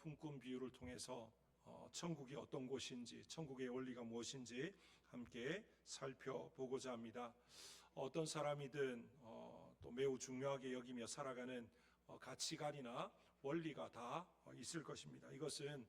품꾼 비유를 통해서 천국이 어떤 곳인지, 천국의 원리가 무엇인지 함께 살펴보고자 합니다. 어떤 사람이든 또 매우 중요하게 여기며 살아가는 가치관이나 원리가 다 있을 것입니다. 이것은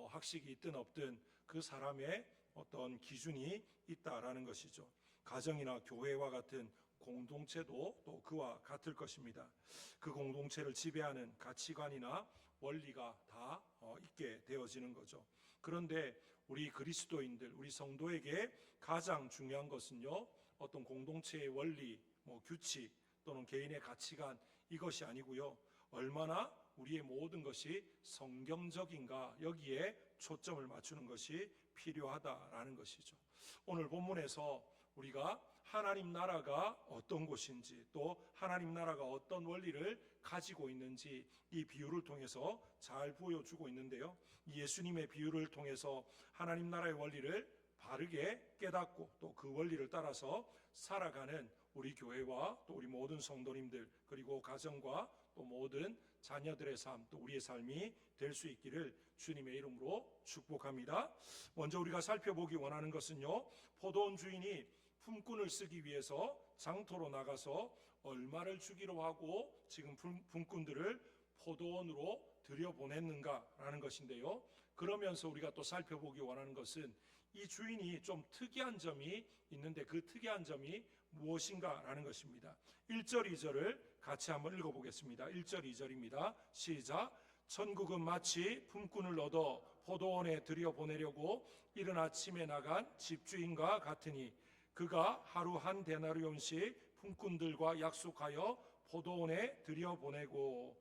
학식이 있든 없든 그 사람의 어떤 기준이 있다라는 것이죠. 가정이나 교회와 같은 공동체도 또 그와 같을 것입니다. 그 공동체를 지배하는 가치관이나 원리가 다 있게 되어지는 거죠. 그런데 우리 그리스도인들, 우리 성도에게 가장 중요한 것은요, 어떤 공동체의 원리, 규칙 또는 개인의 가치관, 이것이 아니고요, 얼마나 우리의 모든 것이 성경적인가, 여기에 초점을 맞추는 것이 필요하다라는 것이죠. 오늘 본문에서 우리가 하나님 나라가 어떤 곳인지, 또 하나님 나라가 어떤 원리를 가지고 있는지 이 비유를 통해서 잘 보여주고 있는데요, 예수님의 비유를 통해서 하나님 나라의 원리를 바르게 깨닫고 또 그 원리를 따라서 살아가는 우리 교회와 또 우리 모든 성도님들, 그리고 가정과 또 모든 자녀들의 삶, 또 우리의 삶이 될 수 있기를 주님의 이름으로 축복합니다. 먼저 우리가 살펴보기 원하는 것은요, 포도원 주인이 품꾼을 쓰기 위해서 장터로 나가서 얼마를 주기로 하고 지금 품꾼들을 포도원으로 들여보냈는가라는 것인데요, 그러면서 우리가 또 살펴보기 원하는 것은 이 주인이 좀 특이한 점이 있는데 그 특이한 점이 무엇인가라는 것입니다. 1절 2절을 같이 한번 읽어보겠습니다. 1절 2절입니다. 시작. 천국은 마치 품꾼을 얻어 포도원에 들여보내려고 이른 아침에 나간 집주인과 같으니 그가 하루 한 데나리온씩 품꾼들과 약속하여 포도원에 들여보내고.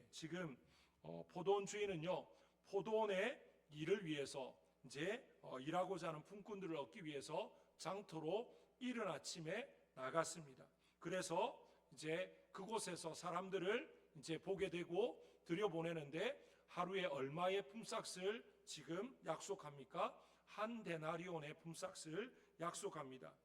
지금 포도원 주인은요, 포도원의 일을 위해서 이제 일하고자 하는 품꾼들을 얻기 위해서 장터로 이른 아침에 나갔습니다. 그래서 이제 그곳에서 사람들을 이제 보게 되고 들여보내는데 하루에 얼마의 품삯을 지금 약속합니까? 한 데나리온의 품삯을 약속합니다.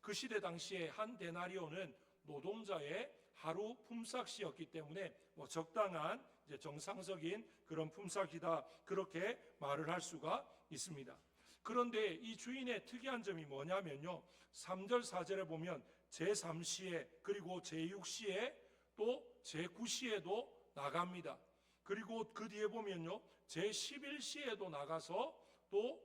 그 시대 당시에 한 데나리온은 노동자의 하루 품삯이었기 때문에 적당한 이제 정상적인 그런 품삯이다, 그렇게 말을 할 수가 있습니다. 그런데 이 주인의 특이한 점이 뭐냐면요, 3절 4절에 보면 제3시에 그리고 제6시에 또 제9시에도 나갑니다. 그리고 그 뒤에 보면요, 제11시에도 나가서 또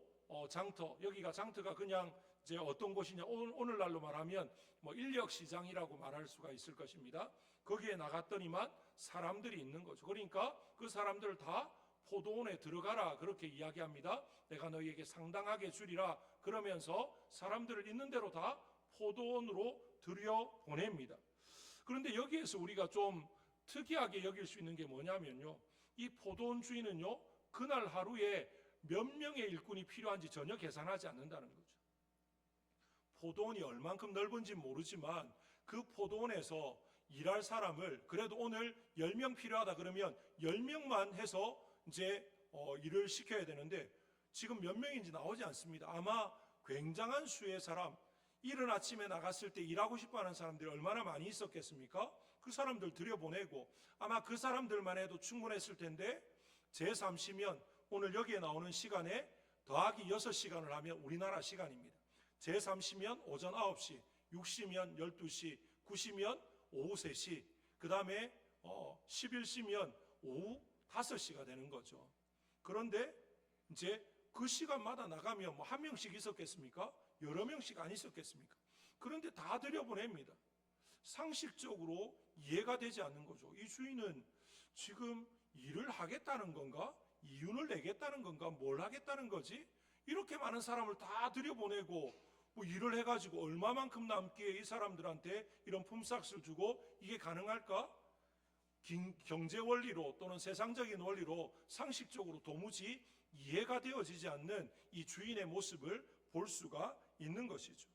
장터, 여기가 장터가 그냥 이제 어떤 곳이냐, 오늘날로 말하면 인력시장이라고 말할 수가 있을 것입니다. 거기에 나갔더니만 사람들이 있는 거죠. 그러니까 그 사람들을 다 포도원에 들어가라, 그렇게 이야기합니다. 내가 너희에게 상당하게 주리라, 그러면서 사람들을 있는 대로 다 포도원으로 들여보냅니다. 그런데 여기에서 우리가 좀 특이하게 여길 수 있는 게 뭐냐면요, 이 포도원 주인은요, 그날 하루에 몇 명의 일꾼이 필요한지 전혀 계산하지 않는다는 거죠. 포도원이 얼만큼 넓은지 모르지만 그 포도원에서 일할 사람을 그래도 오늘 10명 필요하다 그러면 10명만 해서 이제 일을 시켜야 되는데 지금 몇 명인지 나오지 않습니다. 아마 굉장한 수의 사람, 이른 아침에 나갔을 때 일하고 싶어하는 사람들이 얼마나 많이 있었겠습니까? 그 사람들 들여보내고 아마 그 사람들만 해도 충분했을 텐데 제3시면 오늘 여기에 나오는 시간에 더하기 6시간을 하면 우리나라 시간입니다. 제3시면 오전 9시, 6시면 12시, 9시면 오후 3시, 그 다음에 11시면 오후 5시가 되는 거죠. 그런데 이제 그 시간마다 나가면 한 명씩 있었겠습니까? 여러 명씩 안 있었겠습니까? 그런데 다 들여보냅니다. 상식적으로 이해가 되지 않는 거죠. 이 주인은 지금 일을 하겠다는 건가? 이윤을 내겠다는 건가? 뭘 하겠다는 거지? 이렇게 많은 사람을 다 들여보내고 일을 해가지고 얼마만큼 남기에 이 사람들한테 이런 품삯을 주고 이게 가능할까? 경제 원리로 또는 세상적인 원리로 상식적으로 도무지 이해가 되어지지 않는 이 주인의 모습을 볼 수가 있는 것이죠.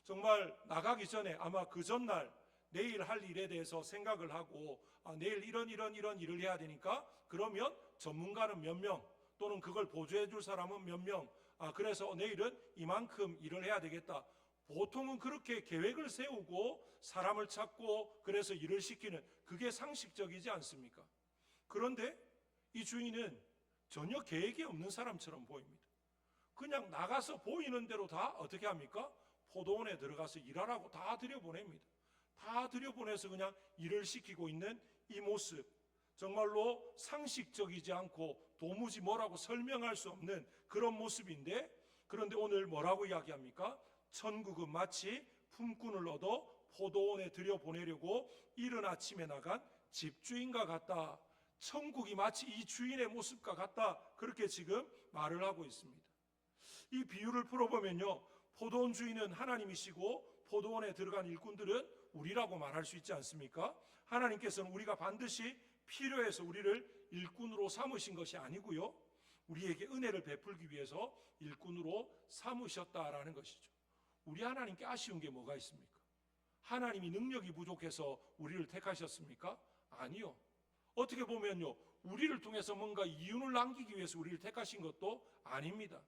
정말 나가기 전에 아마 그 전날 내일 할 일에 대해서 생각을 하고 내일 이런 일을 해야 되니까 그러면 전문가는 몇 명, 또는 그걸 보조해 줄 사람은 몇 명, 그래서 내일은 이만큼 일을 해야 되겠다. 보통은 그렇게 계획을 세우고 사람을 찾고 그래서 일을 시키는, 그게 상식적이지 않습니까? 그런데 이 주인은 전혀 계획이 없는 사람처럼 보입니다. 그냥 나가서 보이는 대로 다 어떻게 합니까? 포도원에 들어가서 일하라고 다 들여보냅니다. 다 들여보내서 그냥 일을 시키고 있는 이 모습, 정말로 상식적이지 않고 도무지 뭐라고 설명할 수 없는 그런 모습인데, 그런데 오늘 뭐라고 이야기합니까? 천국은 마치 품꾼을 얻어 포도원에 들여보내려고 이른 아침에 나간 집주인과 같다. 천국이 마치 이 주인의 모습과 같다. 그렇게 지금 말을 하고 있습니다. 이 비유를 풀어보면요, 포도원 주인은 하나님이시고 포도원에 들어간 일꾼들은 우리라고 말할 수 있지 않습니까? 하나님께서는 우리가 반드시 필요해서 우리를 일꾼으로 삼으신 것이 아니고요, 우리에게 은혜를 베풀기 위해서 일꾼으로 삼으셨다라는 것이죠. 우리 하나님께 아쉬운 게 뭐가 있습니까? 하나님이 능력이 부족해서 우리를 택하셨습니까? 아니요. 어떻게 보면요, 우리를 통해서 뭔가 이윤을 남기기 위해서 우리를 택하신 것도 아닙니다.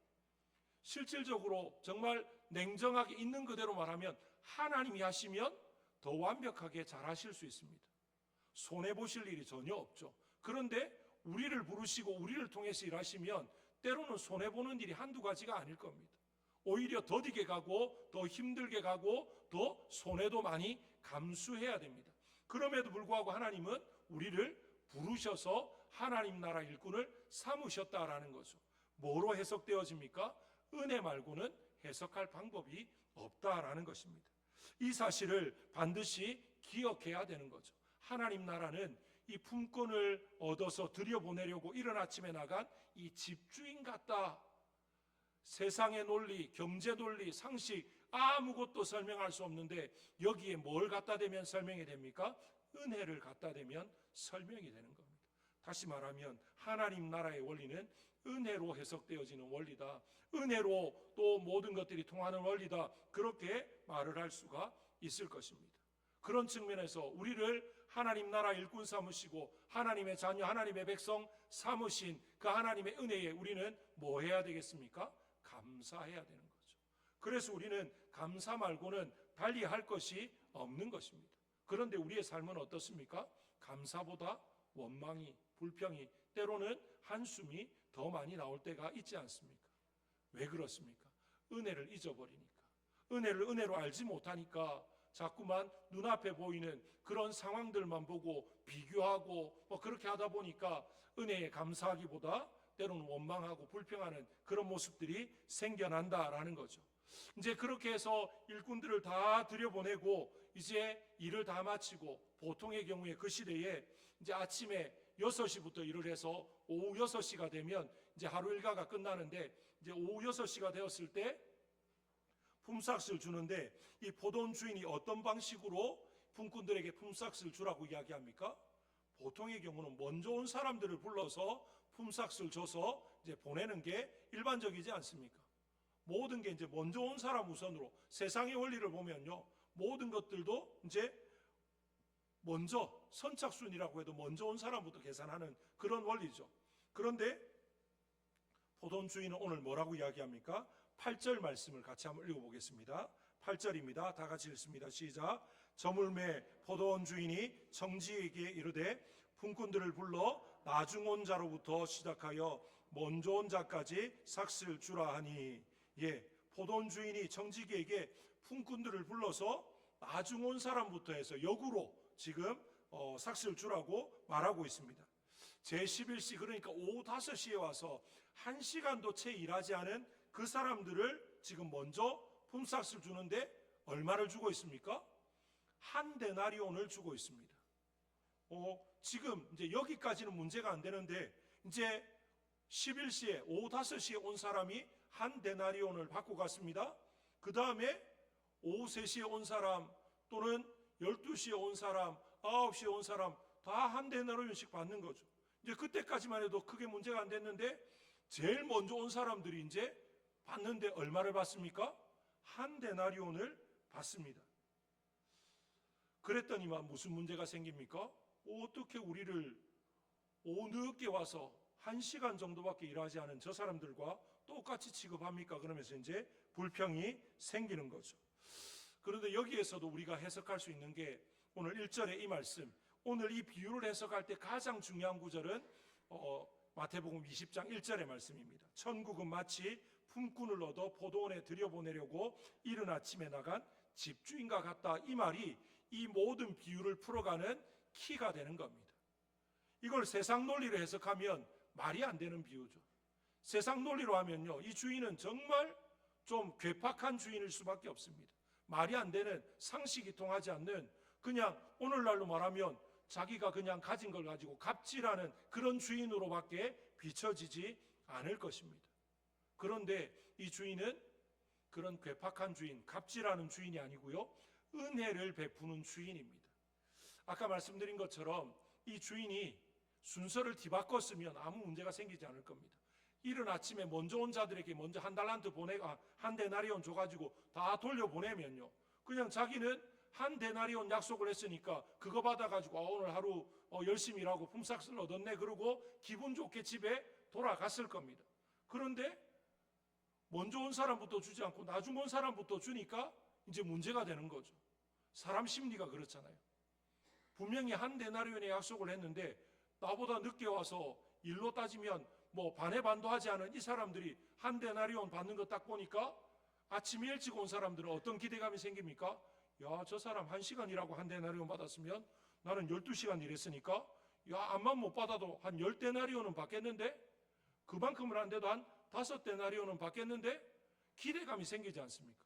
실질적으로 정말 냉정하게 있는 그대로 말하면 하나님이 하시면 더 완벽하게 잘하실 수 있습니다. 손해보실 일이 전혀 없죠. 그런데 우리를 부르시고 우리를 통해서 일하시면 때로는 손해보는 일이 한두 가지가 아닐 겁니다. 오히려 더디게 가고 더 힘들게 가고 더 손해도 많이 감수해야 됩니다. 그럼에도 불구하고 하나님은 우리를 부르셔서 하나님 나라 일꾼을 삼으셨다라는 거죠. 뭐로 해석되어집니까? 은혜 말고는 해석할 방법이 없다라는 것입니다. 이 사실을 반드시 기억해야 되는 거죠. 하나님 나라는 이 품꾼을 얻어서 들여보내려고 이른 아침에 나간 이 집주인 같다. 세상의 논리, 경제 논리, 상식 아무것도 설명할 수 없는데 여기에 뭘 갖다 대면 설명이 됩니까? 은혜를 갖다 대면 설명이 되는 겁니다. 다시 말하면 하나님 나라의 원리는 은혜로 해석되어지는 원리다. 은혜로 또 모든 것들이 통하는 원리다. 그렇게 말을 할 수가 있을 것입니다. 그런 측면에서 우리를 하나님 나라 일꾼 삼으시고 하나님의 자녀, 하나님의 백성 삼으신 그 하나님의 은혜에 우리는 뭐 해야 되겠습니까? 감사해야 되는 거죠. 그래서 우리는 감사 말고는 달리 할 것이 없는 것입니다. 그런데 우리의 삶은 어떻습니까? 감사보다 원망이, 불평이, 때로는 한숨이 더 많이 나올 때가 있지 않습니까? 왜 그렇습니까? 은혜를 잊어버리니까, 은혜를 은혜로 알지 못하니까 자꾸만 눈앞에 보이는 그런 상황들만 보고 비교하고 그렇게 하다 보니까 은혜에 감사하기보다 때로는 원망하고 불평하는 그런 모습들이 생겨난다라는 거죠. 이제 그렇게 해서 일꾼들을 다 들여보내고 이제 일을 다 마치고, 보통의 경우에 그 시대에 이제 아침에 6시부터 일을 해서 오후 6시가 되면 이제 하루 일과가 끝나는데, 이제 오후 6시가 되었을 때 품삯을 주는데, 이 포도원 주인이 어떤 방식으로 품꾼들에게 품삯을 주라고 이야기합니까? 보통의 경우는 먼저 온 사람들을 불러서 품삯을 줘서 이제 보내는 게 일반적이지 않습니까? 모든 게 이제 먼저 온 사람 우선으로, 세상의 원리를 보면요, 모든 것들도 이제 먼저 선착순이라고 해도 먼저 온 사람부터 계산하는 그런 원리죠. 그런데 포도원 주인은 오늘 뭐라고 이야기합니까? 8절 말씀을 같이 한번 읽어보겠습니다. 8절입니다. 다 같이 읽습니다. 시작. 저물매 포도원 주인이 청지에게 이르되 품꾼들을 불러 나중 온 자로부터 시작하여 먼저 온 자까지 삭슬 주라 하니. 포도원 주인이 청지기에게 품꾼들을 불러서 나중 온 사람부터 해서 역으로 지금 삭슬 주라고 말하고 있습니다. 제11시, 그러니까 오후 5시에 와서 1시간도 채 일하지 않은 그 사람들을 지금 먼저 품삯을 주는데 얼마를 주고 있습니까? 한 데나리온을 주고 있습니다. 지금 이제 여기까지는 문제가 안 되는데, 이제 11시에 오후 5시에 온 사람이 한 데나리온을 받고 갔습니다. 그 다음에 오후 3시에 온 사람, 또는 12시에 온 사람, 9시에 온 사람 다 한 데나리온씩 받는 거죠. 이제 그때까지만 해도 크게 문제가 안 됐는데, 제일 먼저 온 사람들이 이제 받는데 얼마를 받습니까? 한 데나리온을 받습니다. 그랬더니만 무슨 문제가 생깁니까? 어떻게 우리를 오후 늦게 와서 1시간 정도밖에 일하지 않은 저 사람들과 똑같이 취급합니까? 그러면서 이제 불평이 생기는 거죠. 그런데 여기에서도 우리가 해석할 수 있는 게, 오늘 1절의 이 말씀, 오늘 이 비유를 해석할 때 가장 중요한 구절은 마태복음 20장 1절의 말씀입니다. 천국은 마치 품꾼을 얻어 포도원에 들여보내려고 이른 아침에 나간 집주인과 같다. 이 말이 이 모든 비유를 풀어가는 키가 되는 겁니다. 이걸 세상 논리로 해석하면 말이 안 되는 비유죠. 세상 논리로 하면요, 이 주인은 정말 좀 괴팍한 주인일 수밖에 없습니다. 말이 안 되는, 상식이 통하지 않는, 그냥 오늘날로 말하면 자기가 그냥 가진 걸 가지고 갑질하는 그런 주인으로밖에 비춰지지 않을 것입니다. 그런데 이 주인은 그런 괴팍한 주인, 갑질하는 주인이 아니고요, 은혜를 베푸는 주인입니다. 아까 말씀드린 것처럼 이 주인이 순서를 뒤바꿨으면 아무 문제가 생기지 않을 겁니다. 이른 아침에 먼저 온 자들에게 먼저 한 달란트 한 데나리온 줘가지고 다 돌려보내면요, 그냥 자기는 한 데나리온 약속을 했으니까 그거 받아가지고 오늘 하루 열심히 일하고 품삯을 얻었네 그러고 기분 좋게 집에 돌아갔을 겁니다. 그런데 먼저 온 사람부터 주지 않고 나중 온 사람부터 주니까 이제 문제가 되는 거죠. 사람 심리가 그렇잖아요. 분명히 한 데나리온의 약속을 했는데 나보다 늦게 와서 일로 따지면 뭐 반의 반도 하지 않은 이 사람들이 한 데나리온 받는 거 딱 보니까 아침에 일찍 온 사람들은 어떤 기대감이 생깁니까? 야, 저 사람 1시간 일하고 한 데나리온 받았으면 나는 12시간 일했으니까 야, 암만 못 받아도 한 10데나리온은 받겠는데, 그만큼은 안 돼도 한 5데나리온은 받겠는데 기대감이 생기지 않습니까?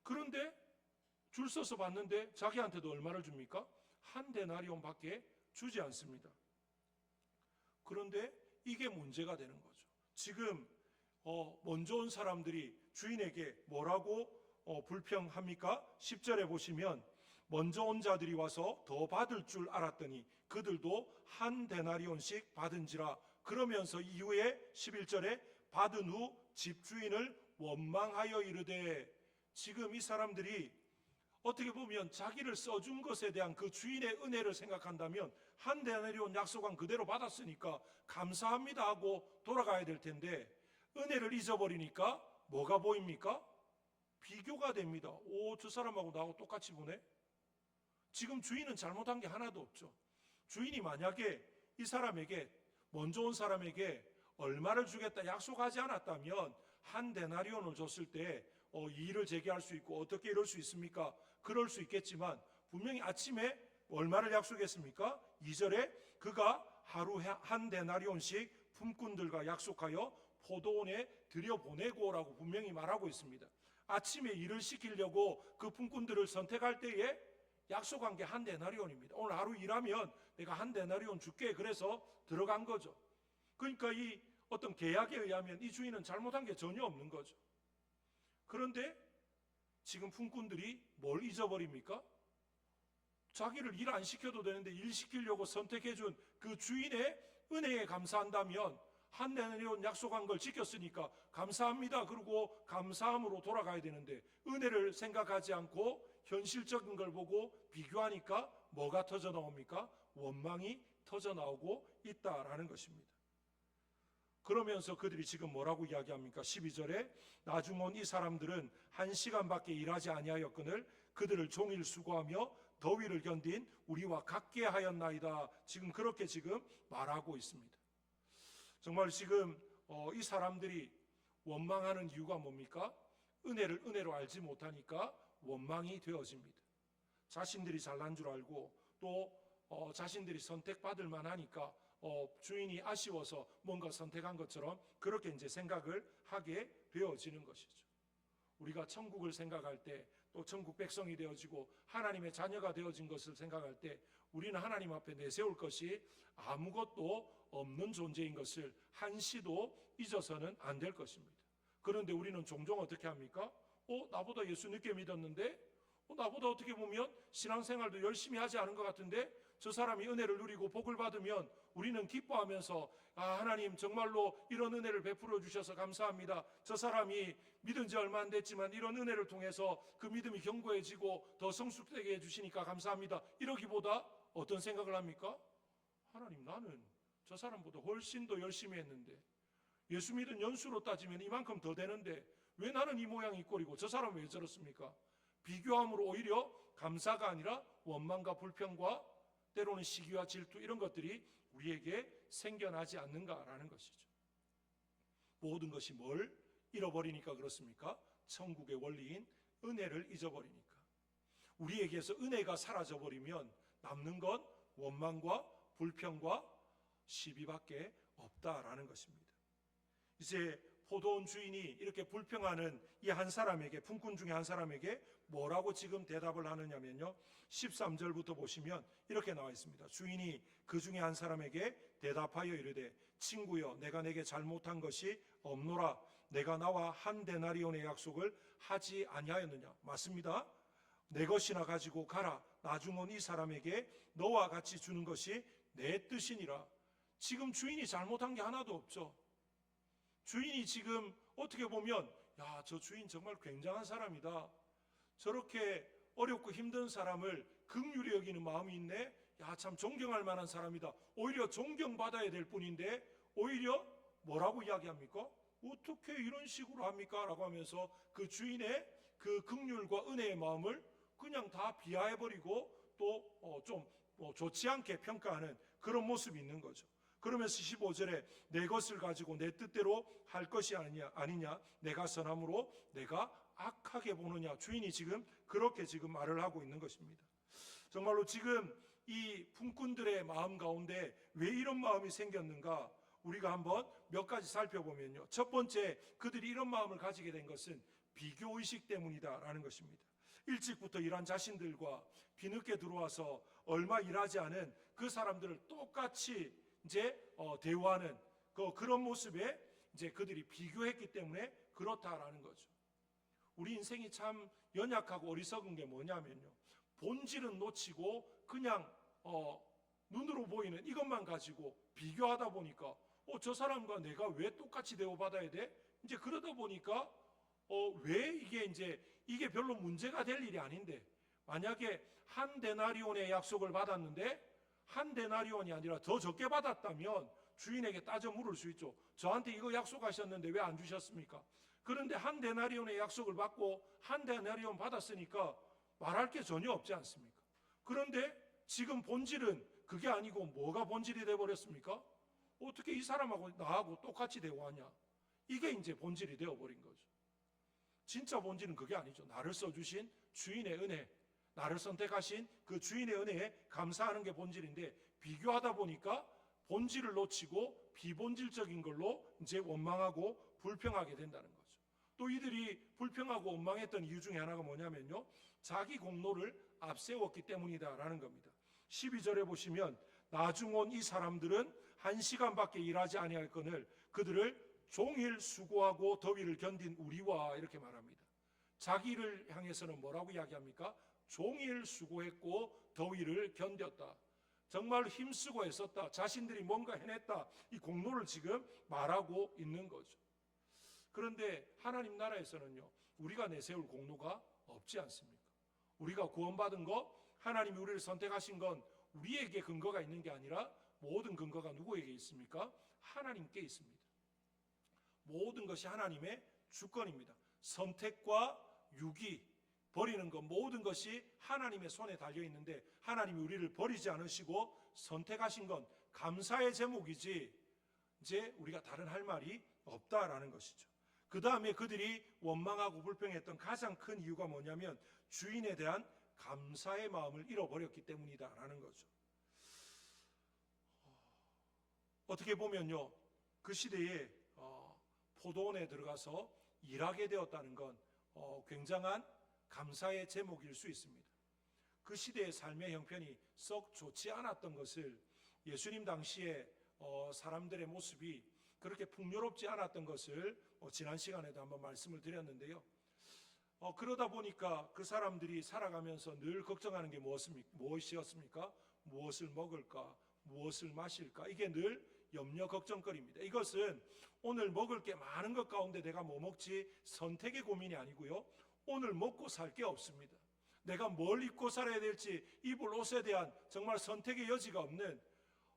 그런데 줄 서서 받는데 자기한테도 얼마를 줍니까? 한 데나리온 밖에 주지 않습니다. 그런데 이게 문제가 되는 거죠. 지금 먼저 온 사람들이 주인에게 뭐라고 불평합니까? 10절에 보시면 먼저 온 자들이 와서 더 받을 줄 알았더니 그들도 한 데나리온씩 받은지라. 그러면서 이후에 11절에 받은 후 집주인을 원망하여 이르되, 지금 이 사람들이 어떻게 보면 자기를 써준 것에 대한 그 주인의 은혜를 생각한다면 한 데나리온 약속한 그대로 받았으니까 감사합니다 하고 돌아가야 될 텐데, 은혜를 잊어버리니까 뭐가 보입니까? 비교가 됩니다. 오, 저 사람하고 나하고 똑같이 보네? 지금 주인은 잘못한 게 하나도 없죠. 주인이 만약에 이 사람에게, 먼저 온 사람에게 얼마를 주겠다 약속하지 않았다면 한 데나리온을 줬을 때 이의를 제기할 수 있고 어떻게 이럴 수 있습니까? 그럴 수 있겠지만 분명히 아침에 얼마를 약속했습니까? 2절에 그가 하루 한 데나리온씩 품꾼들과 약속하여 포도원에 들여보내고 라고 분명히 말하고 있습니다. 아침에 일을 시키려고 그 품꾼들을 선택할 때에 약속한 게 한 데나리온입니다. 오늘 하루 일하면 내가 한 데나리온 줄게, 그래서 들어간 거죠. 그러니까 이 어떤 계약에 의하면 이 주인은 잘못한 게 전혀 없는 거죠. 그런데 지금 품꾼들이 뭘 잊어버립니까? 자기를 일 안 시켜도 되는데 일 시키려고 선택해준 그 주인의 은혜에 감사한다면 한 데나리온 약속한 걸 지켰으니까 감사합니다 그러고 감사함으로 돌아가야 되는데, 은혜를 생각하지 않고 현실적인 걸 보고 비교하니까 뭐가 터져 나옵니까? 원망이 터져 나오고 있다라는 것입니다. 그러면서 그들이 지금 뭐라고 이야기합니까? 12절에 나중 온 이 사람들은 1시간밖에 일하지 아니하였거늘 그들을 종일 수고하며 더위를 견딘 우리와 같게 하였나이다. 지금 그렇게 지금 말하고 있습니다. 정말 지금 이 사람들이 원망하는 이유가 뭡니까? 은혜를 은혜로 알지 못하니까 원망이 되어집니다. 자신들이 잘난 줄 알고 또 자신들이 선택받을 만하니까 주인이 아쉬워서 뭔가 선택한 것처럼 그렇게 이제 생각을 하게 되어지는 것이죠. 우리가 천국을 생각할 때, 또 천국 백성이 되어지고 하나님의 자녀가 되어진 것을 생각할 때 우리는 하나님 앞에 내세울 것이 아무것도 없는 존재인 것을 한시도 잊어서는 안 될 것입니다. 그런데 우리는 종종 어떻게 합니까? 나보다 예수 늦게 믿었는데, 나보다 어떻게 보면 신앙생활도 열심히 하지 않은 것 같은데 저 사람이 은혜를 누리고 복을 받으면 우리는 기뻐하면서 하나님 정말로 이런 은혜를 베풀어 주셔서 감사합니다. 저 사람이 믿은 지 얼마 안 됐지만 이런 은혜를 통해서 그 믿음이 견고해지고 더 성숙되게 해주시니까 감사합니다. 이러기보다 어떤 생각을 합니까? 하나님, 나는 저 사람보다 훨씬 더 열심히 했는데, 예수 믿은 연수로 따지면 이만큼 더 되는데 왜 나는 이 모양 이 꼴이고 저 사람은 왜 저렇습니까? 비교함으로 오히려 감사가 아니라 원망과 불평과 때로는 시기와 질투 이런 것들이 우리에게 생겨나지 않는가라는 것이죠. 모든 것이 뭘 잃어버리니까 그렇습니까? 천국의 원리인 은혜를 잊어버리니까. 우리에게서 은혜가 사라져버리면 남는 건 원망과 불평과 시비밖에 없다라는 것입니다. 이제 포도원 주인이 이렇게 불평하는 이 한 사람에게, 품꾼 중에 한 사람에게 뭐라고 지금 대답을 하느냐면요, 13절부터 보시면 이렇게 나와 있습니다. 주인이 그 중에 한 사람에게 대답하여 이르되 친구여, 내가 내게 잘못한 것이 없노라. 내가 나와 한 데나리온의 약속을 하지 아니하였느냐. 맞습니다. 내 것이나 가지고 가라. 나중 온 이 사람에게 너와 같이 주는 것이 내 뜻이니라. 지금 주인이 잘못한 게 하나도 없죠. 주인이 지금 어떻게 보면 야, 저 주인 정말 굉장한 사람이다. 저렇게 어렵고 힘든 사람을 긍휼히 여기는 마음이 있네. 야, 참 존경할 만한 사람이다. 오히려 존경받아야 될 뿐인데 오히려 뭐라고 이야기합니까? 어떻게 이런 식으로 합니까? 라고 하면서 그 주인의 그 긍휼과 은혜의 마음을 그냥 다 비하해버리고 또 좀 좋지 않게 평가하는 그런 모습이 있는 거죠. 그러면서 15절에 내 것을 가지고 내 뜻대로 할 것이 아니냐, 내가 선함으로 내가 악하게 보느냐. 주인이 지금 그렇게 지금 말을 하고 있는 것입니다. 정말로 지금 이 품꾼들의 마음 가운데 왜 이런 마음이 생겼는가, 우리가 한번 몇 가지 살펴보면요, 첫 번째, 그들이 이런 마음을 가지게 된 것은 비교의식 때문이다라는 것입니다. 일찍부터 일한 자신들과 뒤늦게 들어와서 얼마 일하지 않은 그 사람들을 똑같이 이제 대우하는 그런 모습에 이제 그들이 비교했기 때문에 그렇다라는 거죠. 우리 인생이 참 연약하고 어리석은 게 뭐냐면요, 본질은 놓치고 그냥 눈으로 보이는 이것만 가지고 비교하다 보니까 저 사람과 내가 왜 똑같이 대우받아야 돼? 이제 그러다 보니까 왜 이게 별로 문제가 될 일이 아닌데, 만약에 한 데나리온의 약속을 받았는데 한 데나리온이 아니라 더 적게 받았다면 주인에게 따져 물을 수 있죠. 저한테 이거 약속하셨는데 왜 안 주셨습니까? 그런데 한 데나리온의 약속을 받고 한 데나리온 받았으니까 말할 게 전혀 없지 않습니까? 그런데 지금 본질은 그게 아니고 뭐가 본질이 되어버렸습니까? 어떻게 이 사람하고 나하고 똑같이 대우하냐? 이게 이제 본질이 되어버린 거죠. 진짜 본질은 그게 아니죠. 나를 써주신 주인의 은혜, 나를 선택하신 그 주인의 은혜에 감사하는 게 본질인데, 비교하다 보니까 본질을 놓치고 비본질적인 걸로 이제 원망하고 불평하게 된다는 거죠. 또 이들이 불평하고 원망했던 이유 중에 하나가 뭐냐면요, 자기 공로를 앞세웠기 때문이다라는 겁니다. 12절에 보시면 나중 온 이 사람들은 1시간밖에 일하지 아니할거늘 그들을 종일 수고하고 더위를 견딘 우리와 이렇게 말합니다. 자기를 향해서는 뭐라고 이야기합니까? 종일 수고했고 더위를 견뎠다. 정말 힘쓰고 했었다. 자신들이 뭔가 해냈다. 이 공로를 지금 말하고 있는 거죠. 그런데 하나님 나라에서는요, 우리가 내세울 공로가 없지 않습니까? 우리가 구원받은 것, 하나님이 우리를 선택하신 건 우리에게 근거가 있는 게 아니라 모든 근거가 누구에게 있습니까? 하나님께 있습니다. 모든 것이 하나님의 주권입니다. 선택과 유기, 버리는 것, 모든 것이 하나님의 손에 달려 있는데 하나님이 우리를 버리지 않으시고 선택하신 건 감사의 제목이지 이제 우리가 다른 할 말이 없다라는 것이죠. 그 다음에 그들이 원망하고 불평했던 가장 큰 이유가 뭐냐면 주인에 대한 감사의 마음을 잃어버렸기 때문이다라는 거죠. 어떻게 보면요, 그 시대에 포도원에 들어가서 일하게 되었다는 건 굉장한 감사의 제목일 수 있습니다. 그 시대의 삶의 형편이 썩 좋지 않았던 것을, 예수님 당시에 사람들의 모습이 그렇게 풍요롭지 않았던 것을 지난 시간에도 한번 말씀을 드렸는데요. 그러다 보니까 그 사람들이 살아가면서 늘 걱정하는 게 무엇이었습니까? 무엇을 먹을까? 무엇을 마실까? 이게 늘 염려 걱정거리입니다. 이것은 오늘 먹을 게 많은 것 가운데 내가 뭐 먹지 선택의 고민이 아니고요, 오늘 먹고 살 게 없습니다. 내가 뭘 입고 살아야 될지 입을 옷에 대한 정말 선택의 여지가 없는,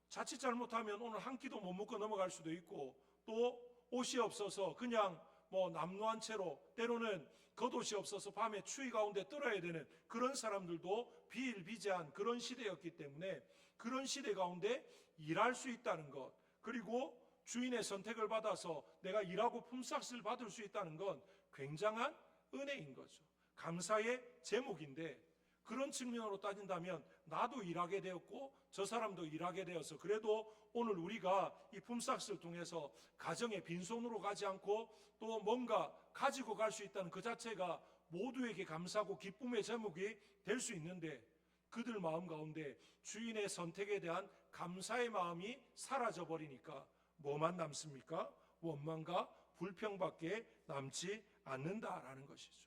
자칫 잘못하면 오늘 한 끼도 못 먹고 넘어갈 수도 있고, 또 옷이 없어서 그냥 남노한 채로 때로는 겉옷이 없어서 밤에 추위 가운데 떨어야 되는 그런 사람들도 비일비재한 그런 시대였기 때문에 그런 시대 가운데 일할 수 있다는 것, 그리고 주인의 선택을 받아서 내가 일하고 품삯을 받을 수 있다는 건 굉장한 은혜인 거죠. 감사의 제목인데, 그런 측면으로 따진다면 나도 일하게 되었고 저 사람도 일하게 되어서 그래도 오늘 우리가 이 품삯을 통해서 가정에 빈손으로 가지 않고 또 뭔가 가지고 갈 수 있다는 그 자체가 모두에게 감사하고 기쁨의 제목이 될 수 있는데, 그들 마음 가운데 주인의 선택에 대한 감사의 마음이 사라져 버리니까 뭐만 남습니까? 원망과 불평밖에 남지 않는다라는 것이죠.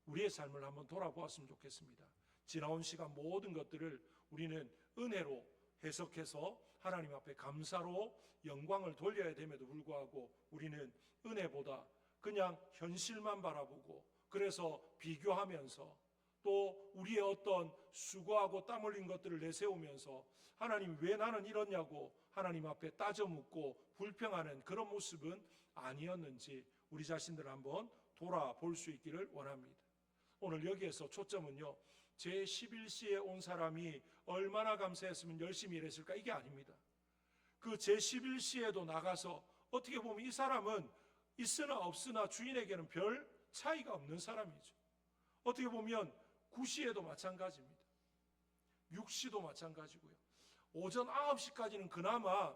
우리의 삶을 한번 돌아보았으면 좋겠습니다. 지나온 시간 모든 것들을 우리는 은혜로 해석해서 하나님 앞에 감사로 영광을 돌려야 됨에도 불구하고 우리는 은혜보다 그냥 현실만 바라보고, 그래서 비교하면서 또 우리의 어떤 수고하고 땀 흘린 것들을 내세우면서 하나님 왜 나는 이러냐고 하나님 앞에 따져 묻고 불평하는 그런 모습은 아니었는지 우리 자신들 한번 돌아볼 수 있기를 원합니다. 오늘 여기에서 초점은요, 제11시에 온 사람이 얼마나 감사했으면 열심히 일했을까, 이게 아닙니다. 그 제11시에도 나가서 어떻게 보면 이 사람은 있으나 없으나 주인에게는 별 차이가 없는 사람이죠. 어떻게 보면 9시에도 마찬가지입니다. 6시도 마찬가지고요. 오전 9시까지는 그나마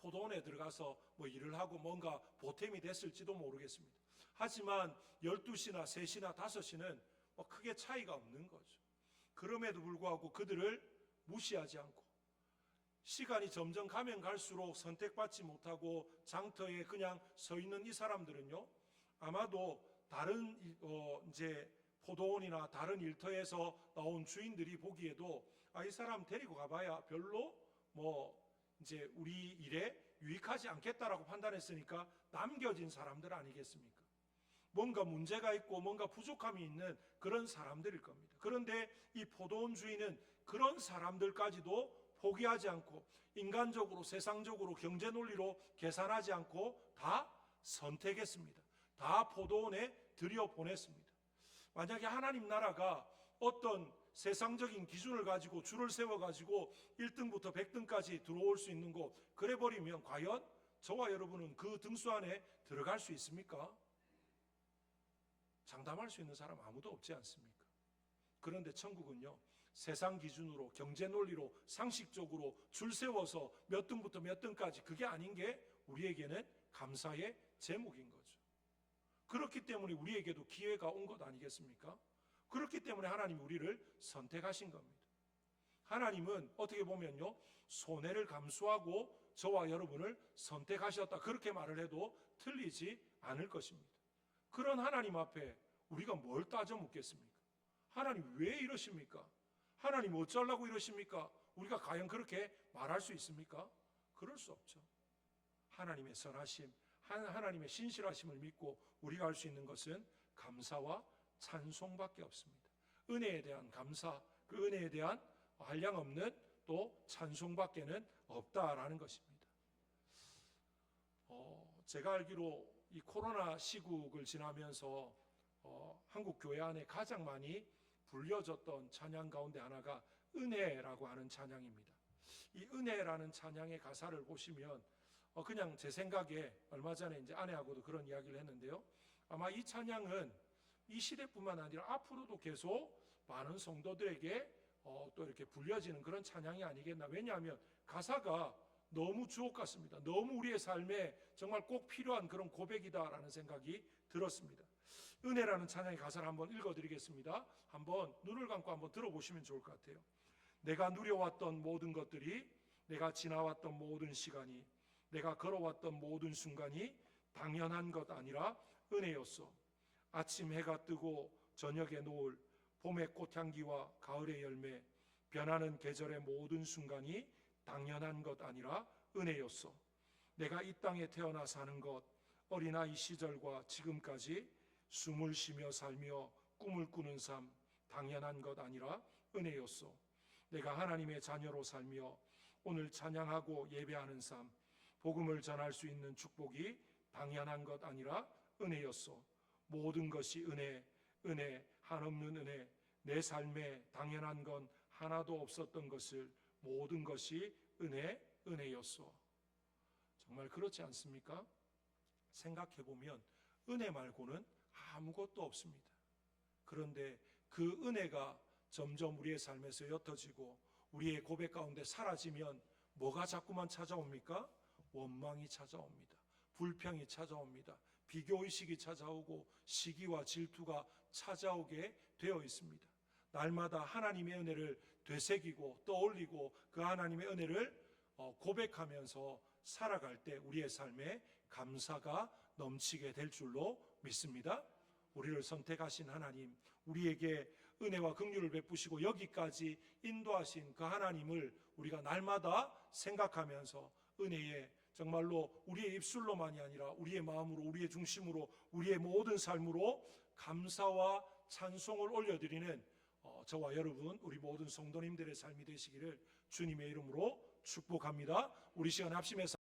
포도원에 들어가서 일을 하고 뭔가 보탬이 됐을지도 모르겠습니다. 하지만 12시나 3시나 5시는 크게 차이가 없는 거죠. 그럼에도 불구하고 그들을 무시하지 않고 시간이 점점 가면 갈수록 선택받지 못하고 장터에 그냥 서 있는 이 사람들은요, 아마도 다른 이제 포도원이나 다른 일터에서 나온 주인들이 보기에도 이 사람 데리고 가봐야 별로 이제 우리 일에 유익하지 않겠다라고 판단했으니까 남겨진 사람들 아니겠습니까? 뭔가 문제가 있고 뭔가 부족함이 있는 그런 사람들일 겁니다. 그런데 이 포도원 주인은 그런 사람들까지도 포기하지 않고 인간적으로, 세상적으로, 경제 논리로 계산하지 않고 다 선택했습니다. 다 포도원에 들여보냈습니다. 만약에 하나님 나라가 어떤 세상적인 기준을 가지고 줄을 세워가지고 1등부터 100등까지 들어올 수 있는 곳, 그래버리면 과연 저와 여러분은 그 등수 안에 들어갈 수 있습니까? 장담할 수 있는 사람 아무도 없지 않습니까? 그런데 천국은요, 세상 기준으로, 경제 논리로, 상식적으로 줄 세워서 몇 등부터 몇 등까지, 그게 아닌 게 우리에게는 감사의 제목인 거죠. 그렇기 때문에 우리에게도 기회가 온 것 아니겠습니까? 그렇기 때문에 하나님이 우리를 선택하신 겁니다. 하나님은 어떻게 보면요, 손해를 감수하고 저와 여러분을 선택하셨다, 그렇게 말을 해도 틀리지 않을 것입니다. 그런 하나님 앞에 우리가 뭘 따져 묻겠습니까? 하나님 왜 이러십니까? 하나님 어쩌려고 이러십니까? 우리가 과연 그렇게 말할 수 있습니까? 그럴 수 없죠. 하나님의 선하심, 하나님의 신실하심을 믿고 우리가 할 수 있는 것은 감사와 찬송밖에 없습니다. 은혜에 대한 감사, 그 은혜에 대한 한량없는 또 찬송밖에는 없다라는 것입니다. 제가 알기로 이 코로나 시국을 지나면서 한국 교회 안에 가장 많이 불려졌던 찬양 가운데 하나가 은혜라고 하는 찬양입니다. 이 은혜라는 찬양의 가사를 보시면 그냥 제 생각에 얼마 전에 이제 아내하고도 그런 이야기를 했는데요, 아마 이 찬양은 이 시대뿐만 아니라 앞으로도 계속 많은 성도들에게 또 이렇게 불려지는 그런 찬양이 아니겠나. 왜냐하면 가사가 너무 주옥 같습니다. 너무 우리의 삶에 정말 꼭 필요한 그런 고백이다라는 생각이 들었습니다. 은혜라는 찬양의 가사를 한번 읽어드리겠습니다. 한번 눈을 감고 한번 들어보시면 좋을 것 같아요. 내가 누려왔던 모든 것들이, 내가 지나왔던 모든 시간이, 내가 걸어왔던 모든 순간이 당연한 것 아니라 은혜였어. 아침 해가 뜨고 저녁의 노을, 봄의 꽃향기와 가을의 열매, 변하는 계절의 모든 순간이 당연한 것 아니라 은혜였어. 내가 이 땅에 태어나 사는 것, 어린아이 시절과 지금까지 숨을 쉬며 살며 꿈을 꾸는 삶, 당연한 것 아니라 은혜였어. 내가 하나님의 자녀로 살며 오늘 찬양하고 예배하는 삶, 복음을 전할 수 있는 축복이 당연한 것 아니라 은혜였소. 모든 것이 은혜, 은혜, 한없는 은혜. 내 삶에 당연한 건 하나도 없었던 것을 모든 것이 은혜, 은혜였소. 정말 그렇지 않습니까? 생각해보면 은혜 말고는 아무것도 없습니다. 그런데 그 은혜가 점점 우리의 삶에서 옅어지고 우리의 고백 가운데 사라지면 뭐가 자꾸만 찾아옵니까? 원망이 찾아옵니다. 불평이 찾아옵니다. 비교의식이 찾아오고 시기와 질투가 찾아오게 되어 있습니다. 날마다 하나님의 은혜를 되새기고 떠올리고 그 하나님의 은혜를 고백하면서 살아갈 때 우리의 삶에 감사가 넘치게 될 줄로 믿습니다. 우리를 선택하신 하나님, 우리에게 은혜와 긍휼을 베푸시고 여기까지 인도하신 그 하나님을 우리가 날마다 생각하면서 은혜에 정말로 우리의 입술로만이 아니라 우리의 마음으로, 우리의 중심으로, 우리의 모든 삶으로 감사와 찬송을 올려드리는 저와 여러분, 우리 모든 성도님들의 삶이 되시기를 주님의 이름으로 축복합니다. 우리 시간 합심해서